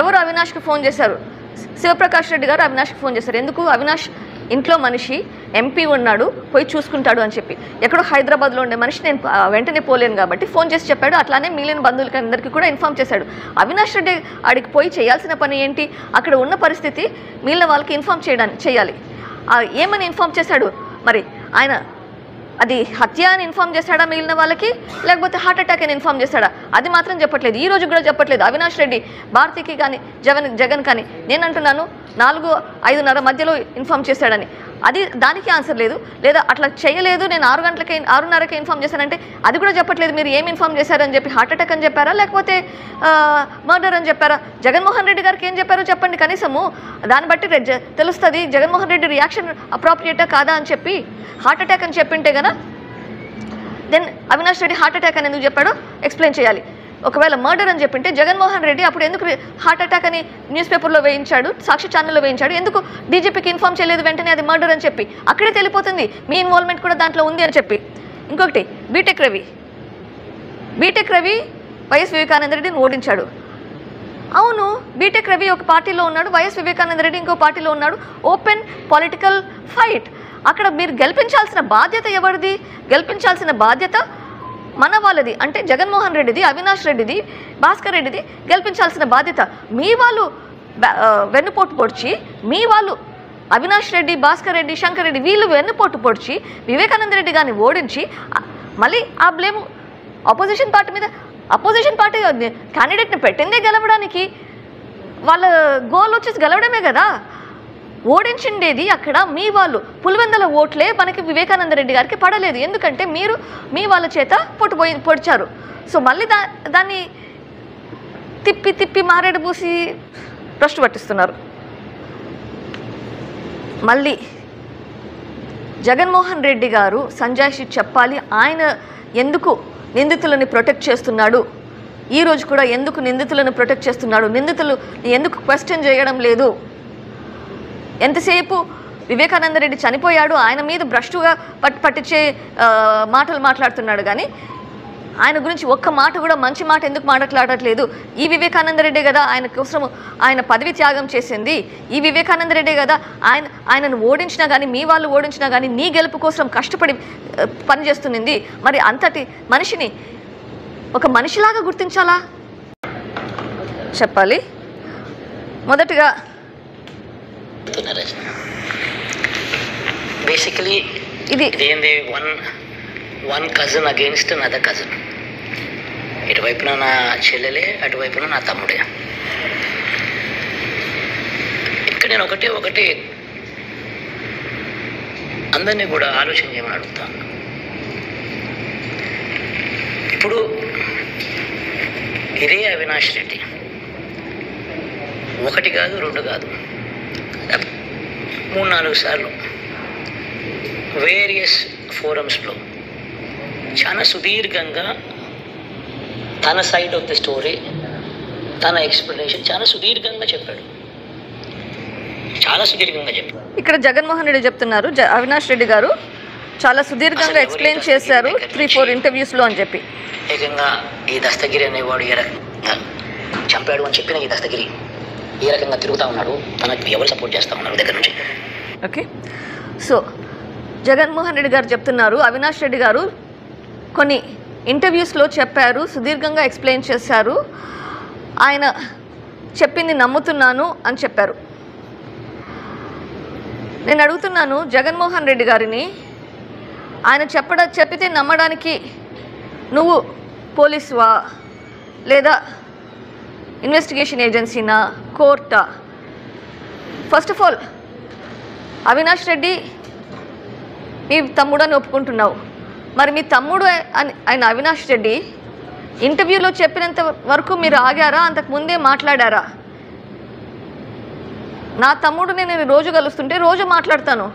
ఎవరు అవినాష్కి ఫోన్ చేశారు? శివప్రకాష్ రెడ్డి గారు అవినాష్కి ఫోన్ చేశారు. ఎందుకు? అవినాష్ ఇంట్లో మనిషి, ఎంపీ ఉన్నాడు, పోయి చూసుకుంటాడు అని చెప్పి. ఎక్కడో హైదరాబాద్లో ఉండే మనిషి నేను వెంటనే పోలేను కాబట్టి ఫోన్ చేసి చెప్పాడు. అట్లానే మిగిలిన బంధువులకి అందరికీ కూడా ఇన్ఫామ్ చేశాడు. అవినాష్ రెడ్డి ఆడికి పోయి చేయాల్సిన పని ఏంటి? అక్కడ ఉన్న పరిస్థితి మిగిలిన వాళ్ళకి ఇన్ఫామ్ చేయాలి. ఏమని ఇన్ఫామ్ చేశాడు? మరి ఆయన అది హత్య అని ఇన్ఫామ్ చేశాడా మిగిలిన వాళ్ళకి, లేకపోతే హార్ట్ అటాక్ అని ఇన్ఫామ్ చేశాడా? అది మాత్రం చెప్పట్లేదు. ఈ రోజు కూడా చెప్పట్లేదు. అవినాష్ రెడ్డి భారతికి కానీ జగన్ కానీ నేను అంటున్నాను 4-5:30 మధ్యలో ఇన్ఫామ్ చేశాడని. దానికి ఆన్సర్ లేదు. లేదా అట్లా చేయలేదు, నేను 6:30కి ఇన్ఫామ్ చేశానంటే అది కూడా చెప్పట్లేదు. మీరు ఏం ఇన్ఫామ్ చేశారని చెప్పి హార్ట్ అటాక్ అని చెప్పారా, లేకపోతే మర్డర్ అని చెప్పారా? జగన్మోహన్ రెడ్డి గారికి ఏం చెప్పారో చెప్పండి కనీసము. దాన్ని బట్టి తెలుస్తుంది జగన్మోహన్ రెడ్డి రియాక్షన్ అప్రాప్రియేటా కాదా అని చెప్పి. హార్ట్ అటాక్ అని చెప్పింటే గన then Avinash Reddy heart attack అని ఎందుకు చెప్పాడో ఎక్స్ప్లెయిన్ చేయాలి. ఒకవేళ మర్డర్ అని చెప్పింటే జగన్మోహన్ రెడ్డి అప్పుడు ఎందుకు హార్ట్ అటాక్ అని న్యూస్ పేపర్లో వేయించాడు, సాక్షి ఛానల్లో వేయించాడు? ఎందుకు డీజీపీకి ఇన్ఫామ్ చేయలేదు వెంటనే అది మర్డర్ అని చెప్పి? అక్కడే తెలిపోతుంది మీ ఇన్వాల్వ్మెంట్ కూడా దాంట్లో ఉంది అని చెప్పి. ఇంకొకటి, బీటెక్ రవి వైఎస్ వివేకానంద రెడ్డిని ఓడించాడు. అవును, బీటెక్ రవి ఒక పార్టీలో ఉన్నాడు, వైఎస్ వివేకానంద రెడ్డి ఇంకో పార్టీలో ఉన్నాడు. Open political fight. అక్కడ మీరు గెలిపించాల్సిన బాధ్యత ఎవరిది? గెలిపించాల్సిన బాధ్యత మన వాళ్ళది. అంటే జగన్మోహన్ రెడ్డిది, అవినాష్ రెడ్డిది, భాస్కర్ రెడ్డిది గెలిపించాల్సిన బాధ్యత. మీ వాళ్ళు వెన్నుపోటు పొడిచి, మీ వాళ్ళు అవినాష్ రెడ్డి, భాస్కర్ రెడ్డి, శంకర్ రెడ్డి వీళ్ళు వెన్నుపోటు పొడిచి వివేకానంద రెడ్డి గారిని ఓడించి మళ్ళీ ఆ బ్లేమ్ అపోజిషన్ పార్టీ మీద. అపోజిషన్ పార్టీ క్యాండిడేట్ని పెట్టిందే గెలవడానికి, వాళ్ళ గోల్ వచ్చేసి గెలవడమే కదా. ఓడించిండేది అక్కడ మీ వాళ్ళు. పులివెందల ఓట్లే మనకి వివేకానంద రెడ్డి గారికి పడలేదు, ఎందుకంటే మీరు మీ వాళ్ళ చేత పొడిచారు. సో మళ్ళీ దాన్ని తిప్పి మారేడు పూసి భ్రష్టు పట్టిస్తున్నారు. మళ్ళీ జగన్మోహన్ రెడ్డి గారు సంజాయిషి చెప్పాలి. ఆయన ఎందుకు నిందితులని ప్రొటెక్ట్ చేస్తున్నాడు? ఈరోజు కూడా ఎందుకు నిందితులను ప్రొటెక్ట్ చేస్తున్నాడు? నిందితులు ఎందుకు క్వశ్చన్ చేయడం లేదు? ఎంతసేపు వివేకానంద రెడ్డి చనిపోయాడు, ఆయన మీద భ్రష్టుగా పట్టించే మాటలు మాట్లాడుతున్నాడు, కానీ ఆయన గురించి ఒక్క మాట కూడా మంచి మాట ఎందుకు మాట్లాడట్లేదు? ఈ వివేకానంద రెడ్డి కదా ఆయన కోసం ఆయన పదవి త్యాగం చేసింది. ఈ వివేకానంద రెడ్డి కదా ఆయనను ఓడించినా కానీ, మీ వాళ్ళు ఓడించినా కానీ నీ గెలుపు కోసం కష్టపడి పనిచేస్తున్నది. మరి అంతటి మనిషిని ఒక మనిషిలాగా గుర్తించాలా? చెప్పాలి. మొదటిగా బేసికలీ ఇది one cousin against another cousin. ఇటువైపున నా చెల్లెలే, అటువైపున నా తమ్ముడే. ఇక్కడ నేను ఒకటి అందరినీ కూడా ఆలోచన చేయమని అడుగుతాను. ఇప్పుడు ఇదే అవినాష్ రెడ్డి ఒకటి కాదు, రెండు కాదు, 3-4 సార్లు వేరియస్ ఫోరమ్స్లో చాలా సుదీర్ఘంగా తన సైడ్ ఆఫ్ ది స్టోరీ, తన ఎక్స్ప్లెనేషన్ చాలా సుదీర్ఘంగా చెప్పాడు. ఇక్కడ జగన్మోహన్ రెడ్డి చెప్తున్నారు, అవినాష్ రెడ్డి గారు చాలా సుదీర్ఘంగా ఎక్స్ప్లెయిన్ చేశారు 3-4 ఇంటర్వ్యూస్లో అని చెప్పి. ఏకంగా ఈ దస్తగిరి అనేవాడు ఏ రకంగా చంపాడు అని చెప్పిన ఈ దస్తగిరి ఏ రకంగా తిరుగుతూ ఉన్నాడు, తనకు ఎవరు సపోర్ట్ చేస్తూ ఉన్నారు దగ్గర నుంచి. ఓకే, సో జగన్మోహన్ రెడ్డి గారు చెప్తున్నారు, అవినాష్ రెడ్డి గారు కొన్ని ఇంటర్వ్యూస్లో చెప్పారు, సుదీర్ఘంగా ఎక్స్ప్లెయిన్ చేశారు, ఆయన చెప్పింది నమ్ముతున్నాను అని చెప్పారు. నేను అడుగుతున్నాను జగన్మోహన్ రెడ్డి గారిని, ఆయన చెప్పితే నమ్మడానికి నువ్వు పోలీసువా, లేదా ఇన్వెస్టిగేషన్ ఏజెన్సీనా, కోర్టా? First of all Avinash Reddy మీ తమ్ముడని ఒప్పుకుంటున్నావు, మరి మీ తమ్ముడు ఆయన అవినాష్ రెడ్డి ఇంటర్వ్యూలో చెప్పినంత వరకు మీరు ఆగారా? అంతకుముందే మాట్లాడారా? నా తమ్ముడు నేను రోజు కలుస్తుంటే రోజు మాట్లాడతాను.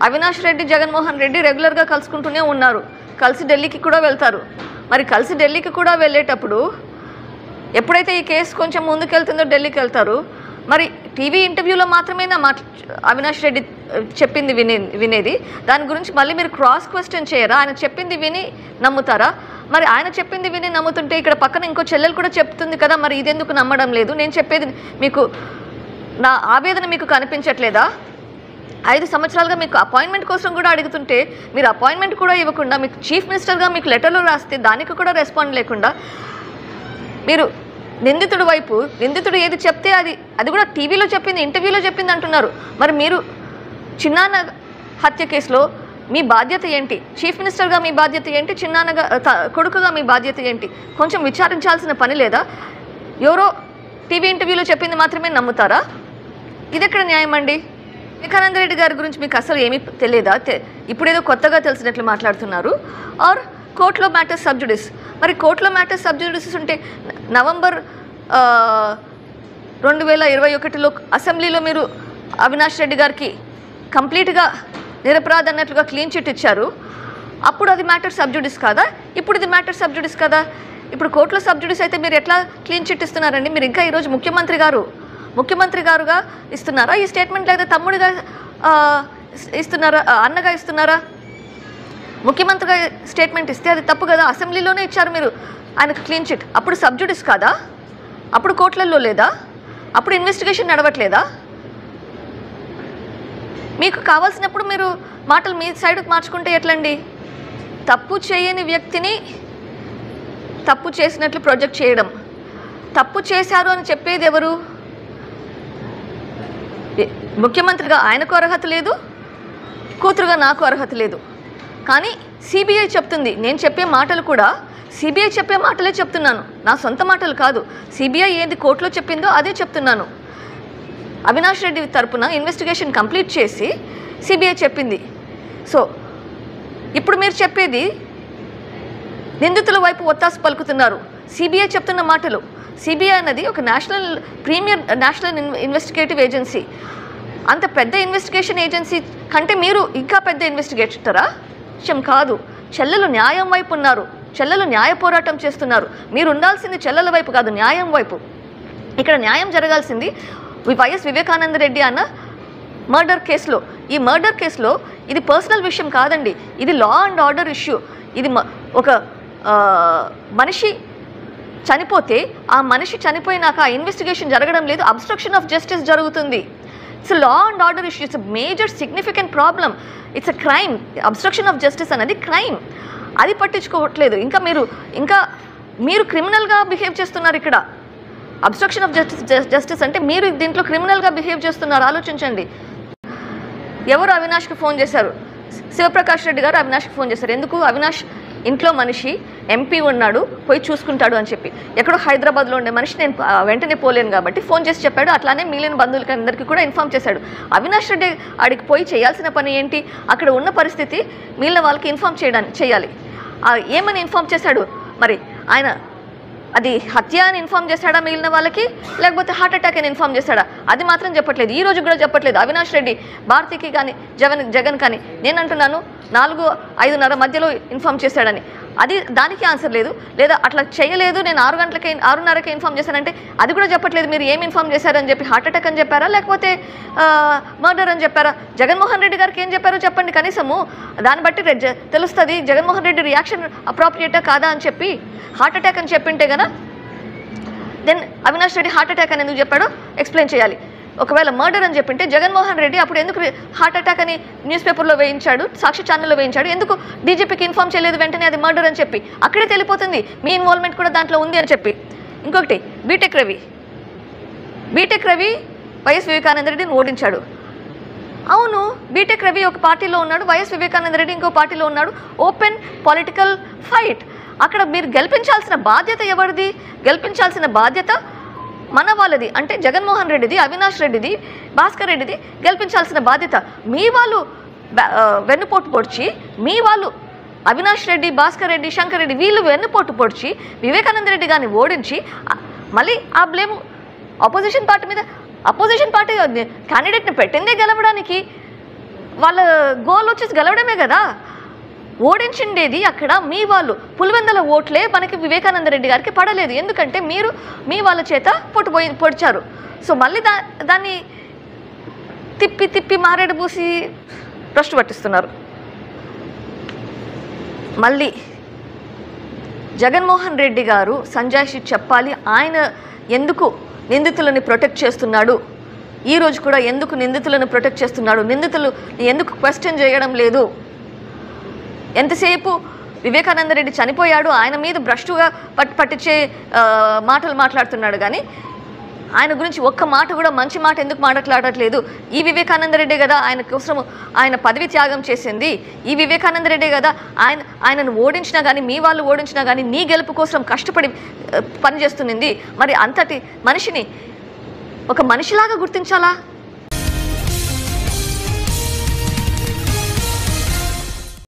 అవినాష్ రెడ్డి, జగన్మోహన్ రెడ్డి రెగ్యులర్గా కలుసుకుంటూనే ఉన్నారు, కలిసి ఢిల్లీకి కూడా వెళ్తారు. మరి కలిసి ఢిల్లీకి కూడా వెళ్ళేటప్పుడు ఎప్పుడైతే ఈ కేసు కొంచెం ముందుకెళ్తుందో ఢిల్లీకి వెళ్తారు, మరి టీవీ ఇంటర్వ్యూలో మాత్రమే అవినాష్ రెడ్డి చెప్పింది వినేది. దాని గురించి మళ్ళీ మీరు క్రాస్ క్వశ్చన్ చేయరా? ఆయన చెప్పింది విని నమ్ముతారా? మరి ఆయన చెప్పింది విని నమ్ముతుంటే ఇక్కడ పక్కన ఇంకో చెల్లెలు కూడా చెప్తుంది కదా, మరి ఇదెందుకు నమ్మడం లేదు? నేను చెప్పేది మీకు, నా ఆవేదన మీకు కనిపించట్లేదా? 5 సంవత్సరాలుగా మీకు అపాయింట్మెంట్ కోసం కూడా అడుగుతుంటే మీరు అపాయింట్మెంట్ కూడా ఇవ్వకుండా, మీకు చీఫ్ మినిస్టర్గా మీకు లెటర్లు రాస్తే దానికి కూడా రెస్పాండ్ లేకుండా, మీరు నిందితుడి వైపు, నిందితుడు ఏది చెప్తే అది కూడా టీవీలో చెప్పింది, ఇంటర్వ్యూలో చెప్పింది అంటున్నారు. మరి మీరు చిన్నాన్న హత్య కేసులో మీ బాధ్యత ఏంటి? చీఫ్ మినిస్టర్గా మీ బాధ్యత ఏంటి? చిన్నాన్నగా కొడుకుగా మీ బాధ్యత ఏంటి? కొంచెం విచారించాల్సిన పని లేదా? ఎవరో టీవీ ఇంటర్వ్యూలో చెప్పింది మాత్రమే నమ్ముతారా? ఇది ఎక్కడ న్యాయం అండి? వివేకానంద రెడ్డి గారి గురించి మీకు అసలు ఏమీ తెలియదా? ఇప్పుడేదో కొత్తగా తెలిసినట్లు మాట్లాడుతున్నారు. ఆర్ కోర్టులో మ్యాటర్స్ సబ్జుడిస్. మరి కోర్టులో మ్యాటర్స్ సబ్జుడిస్ ఉంటే నవంబర్ 2021లో అసెంబ్లీలో మీరు అవినాష్ రెడ్డి గారికి కంప్లీట్గా నిరపరాధ అన్నట్లుగా క్లీన్ చిట్ ఇచ్చారు. అప్పుడు అది మ్యాటర్ సబ్జుడిస్ కాదా? ఇప్పుడు ఇది మ్యాటర్ సబ్జుడిస్ కదా? ఇప్పుడు కోర్టులో సబ్జుడిస్ అయితే మీరు ఎట్లా క్లీన్ చిట్ ఇస్తున్నారండి? మీరు ఇంకా ఈరోజు ముఖ్యమంత్రి గారుగా ఇస్తున్నారా ఈ స్టేట్మెంట్, లేదా తమ్ముడిగా ఇస్తున్నారా, అన్నగా ఇస్తున్నారా? ముఖ్యమంత్రిగా స్టేట్మెంట్ ఇస్తే అది తప్పు కదా? అసెంబ్లీలోనే ఇచ్చారు మీరు ఆయనకు క్లీన్ చిట్. అప్పుడు సబ్జుడిస్ కాదా? అప్పుడు కోర్టులలో లేదా? అప్పుడు ఇన్వెస్టిగేషన్ నడవట్లేదా? మీకు కావాల్సినప్పుడు మీరు మాటలు మీ సైడ్కి మార్చుకుంటే ఎట్లండి? తప్పు చేయని వ్యక్తిని తప్పు చేసినట్లు ప్రొజెక్ట్ చేయడం, తప్పు చేశారు అని చెప్పేది ఎవరు? ముఖ్యమంత్రిగా ఆయనకు అర్హత లేదు, కూతురుగా నాకు అర్హత లేదు. కానీ సిబిఐ చెప్తుంది. నేను చెప్పే మాటలు కూడా సిబిఐ చెప్పే మాటలే చెప్తున్నాను, నా సొంత మాటలు కాదు. సిబిఐ ఏది కోర్టులో చెప్పిందో అదే చెప్తున్నాను. అవినాష్ రెడ్డి తరపున ఇన్వెస్టిగేషన్ కంప్లీట్ చేసి సిబిఐ చెప్పింది. సో ఇప్పుడు మీరు చెప్పేది నిందితుల వైపు ఒత్తాసు పలుకుతున్నారు. సిబిఐ చెప్తున్న మాటలు, సిబిఐ అన్నది ఒక నేషనల్ ఇన్వెస్టిగేటివ్ ఏజెన్సీ. అంత పెద్ద ఇన్వెస్టిగేషన్ ఏజెన్సీ కంటే మీరు ఇంకా పెద్ద ఇన్వెస్టిగేటరా? విషయం కాదు. చెల్లెలు న్యాయం వైపు ఉన్నారు, చెల్లెలు న్యాయ పోరాటం చేస్తున్నారు. మీరు ఉండాల్సింది చెల్లెల వైపు కాదు, న్యాయం వైపు. ఇక్కడ న్యాయం జరగాల్సింది వైఎస్ వివేకానంద రెడ్డి అన్న మర్డర్ కేసులో. ఈ మర్డర్ కేసులో ఇది పర్సనల్ విషయం కాదండి, ఇది లా అండ్ ఆర్డర్ ఇష్యూ. ఇది ఒక మనిషి చనిపోతే ఆ మనిషి చనిపోయినాక ఆ ఇన్వెస్టిగేషన్ జరగడం లేదు, అబ్స్ట్రక్షన్ ఆఫ్ జస్టిస్ జరుగుతుంది. It's law and order issue, it's major significant problem, it's a crime. Abstraction of justice అనేది క్రైమ్, అది పట్టించుకోవట్లేదు. ఇంకా మీరు క్రిమినల్గా బిహేవ్ చేస్తున్నారు ఇక్కడ. అబ్స్ట్రక్షన్ ఆఫ్ జస్టిస్ అంటే మీరు దీంట్లో క్రిమినల్గా బిహేవ్ చేస్తున్నారు. ఆలోచించండి. ఎవరు అవినాష్కి ఫోన్ చేశారు? శివప్రకాష్ రెడ్డి గారు అవినాష్కి ఫోన్ చేశారు. ఎందుకు? అవినాష్ ఇంట్లో మనిషి, ఎంపీ ఉన్నాడు, పోయి చూసుకుంటాడు అని చెప్పి. ఎక్కడో హైదరాబాద్లో ఉండే మనిషి నేను వెంటనే పోలేను కాబట్టి ఫోన్ చేసి చెప్పాడు. అట్లానే మిగిలిన బంధువులకి అందరికీ కూడా ఇన్ఫామ్ చేశాడు. అవినాష్ రెడ్డి ఆడికి పోయి చేయాల్సిన పని ఏంటి? అక్కడ ఉన్న పరిస్థితి మిగిలిన వాళ్ళకి ఇన్ఫామ్ చేయాలి. ఏమని ఇన్ఫామ్ చేశాడు? మరి ఆయన అది హత్య అని ఇన్ఫామ్ చేశాడా మిగిలిన వాళ్ళకి, లేకపోతే హార్ట్ అటాక్ అని ఇన్ఫామ్ చేశాడా? అది మాత్రం చెప్పట్లేదు. ఈ రోజు కూడా చెప్పట్లేదు. అవినాష్ రెడ్డి భారతికి కానీ జగన్ కానీ నేను అంటున్నాను 4-5:30 మధ్యలో ఇన్ఫామ్ చేశాడని. దానికి ఆన్సర్ లేదు. లేదా అట్లా చేయలేదు, నేను 6:30కి ఇన్ఫామ్ చేశానంటే అది కూడా చెప్పట్లేదు. మీరు ఏం ఇన్ఫామ్ చేశారని చెప్పి, హార్ట్ అటాక్ అని చెప్పారా, లేకపోతే మర్డర్ అని చెప్పారా? జగన్మోహన్ రెడ్డి గారికి ఏం చెప్పారో చెప్పండి కనీసము. దాన్ని బట్టి తెలుస్తుంది జగన్మోహన్ రెడ్డి రియాక్షన్ అప్రాప్రియేటా కాదా అని చెప్పి. హార్ట్ అటాక్ అని చెప్పింటే గన then Avinash Reddy heart attack అని ఎందుకు చెప్పాడో ఎక్స్ప్లెయిన్ చేయాలి. ఒకవేళ మర్డర్ అని చెప్పింటే జగన్మోహన్ రెడ్డి అప్పుడు ఎందుకు హార్ట్ అటాక్ అని న్యూస్ పేపర్లో వేయించాడు, సాక్షి ఛానల్లో వేయించాడు? ఎందుకు డీజీపీకి ఇన్ఫామ్ చేయలేదు వెంటనే అది మర్డర్ అని చెప్పి? అక్కడే తెలిపోతుంది మీ ఇన్వాల్వ్మెంట్ కూడా దాంట్లో ఉంది అని చెప్పి. ఇంకొకటి, బీటెక్ రవి వైఎస్ వివేకానంద రెడ్డిని ఓడించాడు. అవును, బీటెక్ రవి ఒక పార్టీలో ఉన్నాడు, వైఎస్ వివేకానంద రెడ్డి ఇంకో పార్టీలో ఉన్నాడు. Open political fight. అక్కడ మీరు గెలిపించాల్సిన బాధ్యత ఎవరిది? గెలిపించాల్సిన బాధ్యత మన వాళ్ళది. అంటే జగన్మోహన్ రెడ్డిది, అవినాష్ రెడ్డిది, భాస్కర్ రెడ్డిది గెలిపించాల్సిన బాధ్యత. మీ వాళ్ళు వెన్నుపోటు పొడిచి, మీ వాళ్ళు అవినాష్ రెడ్డి, భాస్కర్ రెడ్డి, శంకర్ రెడ్డి వీళ్ళు వెన్నుపోటు పొడిచి వివేకానంద రెడ్డి గారిని ఓడించి మళ్ళీ ఆ బ్లేమ్ అపోజిషన్ పార్టీ మీద. అపోజిషన్ పార్టీ క్యాండిడేట్ని పెట్టిందే గెలవడానికి, వాళ్ళ గోల్ వచ్చేసి గెలవడమే కదా. ఓడించిండేది అక్కడ మీ వాళ్ళు. పులివెందుల ఓట్లే మనకి వివేకానంద రెడ్డి గారికి పడలేదు, ఎందుకంటే మీరు మీ వాళ్ళ చేత పొడిచారు. సో మళ్ళీ దాన్ని తిప్పి తిప్పి మారేడు పూసి భ్రష్టు పట్టిస్తున్నారు. మళ్ళీ జగన్మోహన్ రెడ్డి గారు సంజాయిషి చెప్పాలి, ఆయన ఎందుకు నిందితులని ప్రొటెక్ట్ చేస్తున్నాడు, ఈరోజు కూడా ఎందుకు నిందితులను ప్రొటెక్ట్ చేస్తున్నాడు, నిందితులు ఎందుకు క్వశ్చన్ చేయడం లేదు. ఎంతసేపు వివేకానంద రెడ్డి చనిపోయాడు, ఆయన మీద భ్రష్టుగా పట్టించే మాటలు మాట్లాడుతున్నాడు, కానీ ఆయన గురించి ఒక్క మాట కూడా మంచి మాట ఎందుకు మాట్లాడట్లేదు. ఈ వివేకానంద రెడ్డి కదా ఆయన కోసం ఆయన పదవి త్యాగం చేసింది, ఈ వివేకానంద రెడ్డి కదా ఆయనను ఓడించినా కానీ, మీ వాళ్ళు ఓడించినా కానీ నీ గెలుపు కోసం కష్టపడి పనిచేస్తున్నది. మరి అంతటి మనిషిని ఒక మనిషిలాగా గుర్తించాలా?